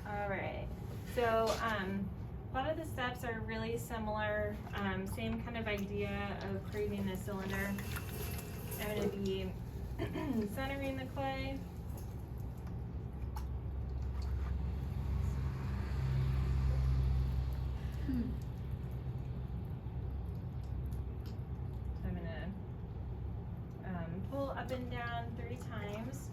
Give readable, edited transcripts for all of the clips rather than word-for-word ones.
All right, so a lot of the steps are really similar, same kind of idea of creating the cylinder. I'm going to be centering the clay. So I'm going to pull up and down 3 times.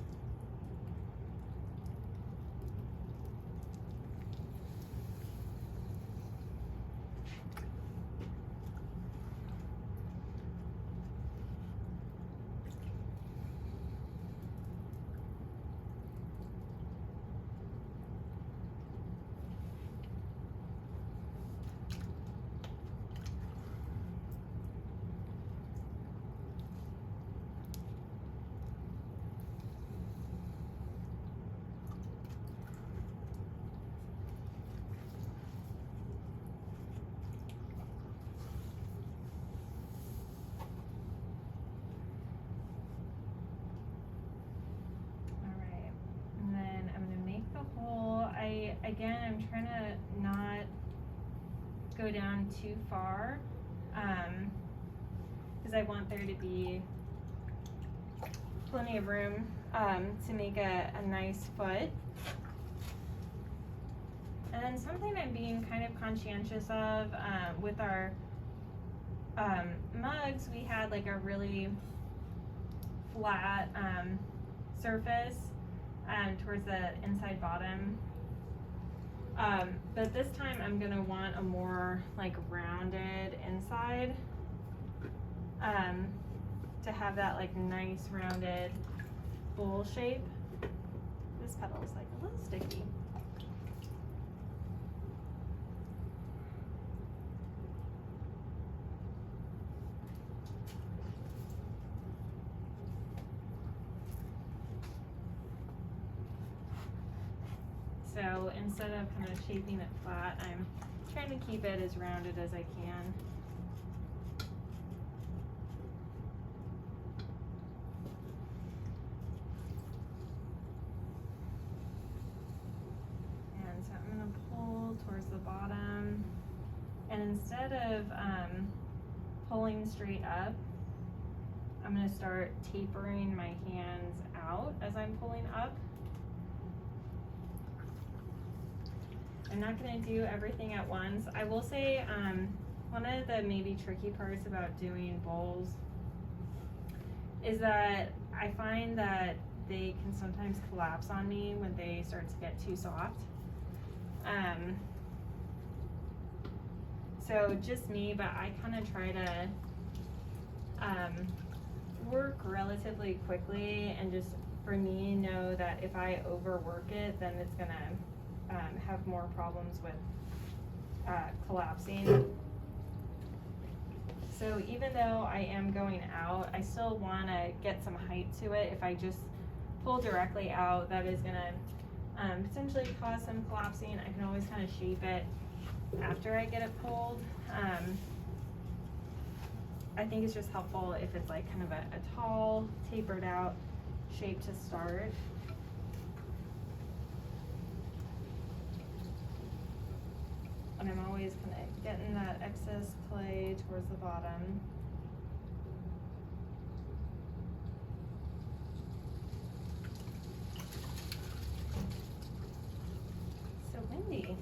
I'm trying to not go down too far, because I want there to be plenty of room to make a nice foot. And then something I'm being kind of conscientious of with our mugs, we had like a really flat surface towards the inside bottom. But this time I'm gonna want a more like rounded inside to have that like nice rounded bowl shape. This pedal is like a little sticky. So instead of kind of shaping it flat, I'm trying to keep it as rounded as I can. And so I'm going to pull towards the bottom. And instead of pulling straight up, I'm going to start tapering my hands out as I'm pulling up. I'm not going to do everything at once. I will say one of the maybe tricky parts about doing bowls is that I find that they can sometimes collapse on me when they start to get too soft. So just me, but I kind of try to work relatively quickly and just for me know that if I overwork it, then it's going to have more problems with collapsing. So even though I am going out, I still want to get some height to it. If I just pull directly out, that is going to potentially cause some collapsing. I can always kind of shape it after I get it pulled. I think it's just helpful if it's like kind of a tall, tapered out shape to start. And I'm always kind of getting that excess clay towards the bottom. So windy.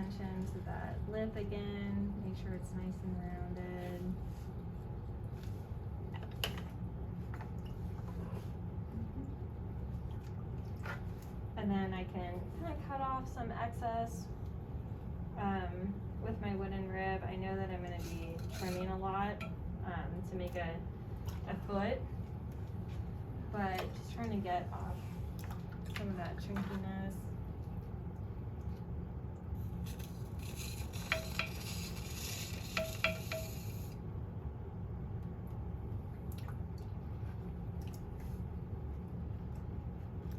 attention to that lip again, make sure it's nice and rounded. And then I can kind of cut off some excess with my wooden rib. I know that I'm going to be trimming a lot to make a foot, but just trying to get off some of that chunkiness.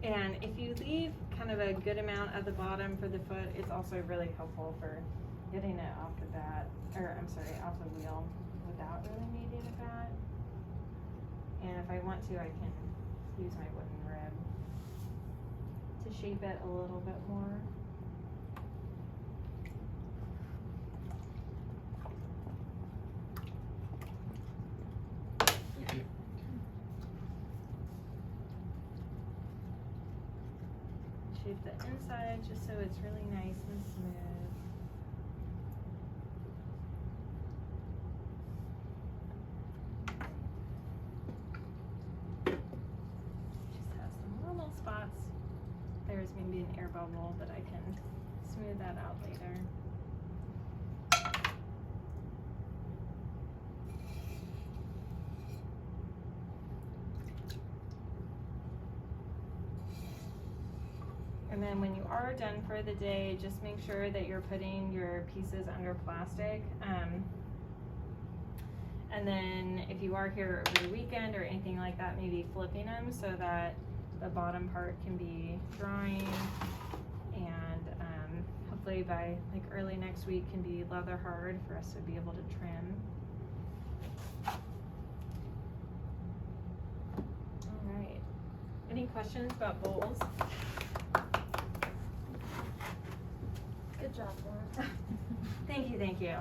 And if you leave kind of a good amount at the bottom for the foot, it's also really helpful for getting it off the bat, or I'm sorry, off the wheel without really needing a bat. And if I want to, I can use my wooden rib to shape it a little bit more. Shape the inside just so it's really nice and smooth. Just have some little spots. There's maybe an air bubble, but I can smooth that out later. And then when you are done for the day, just make sure that you're putting your pieces under plastic. And then if you are here over the weekend or anything like that, maybe flipping them so that the bottom part can be drying, and hopefully by like early next week can be leather hard for us to be able to trim. All right. Any questions about bowls? Good job, Laura. Thank you, thank you.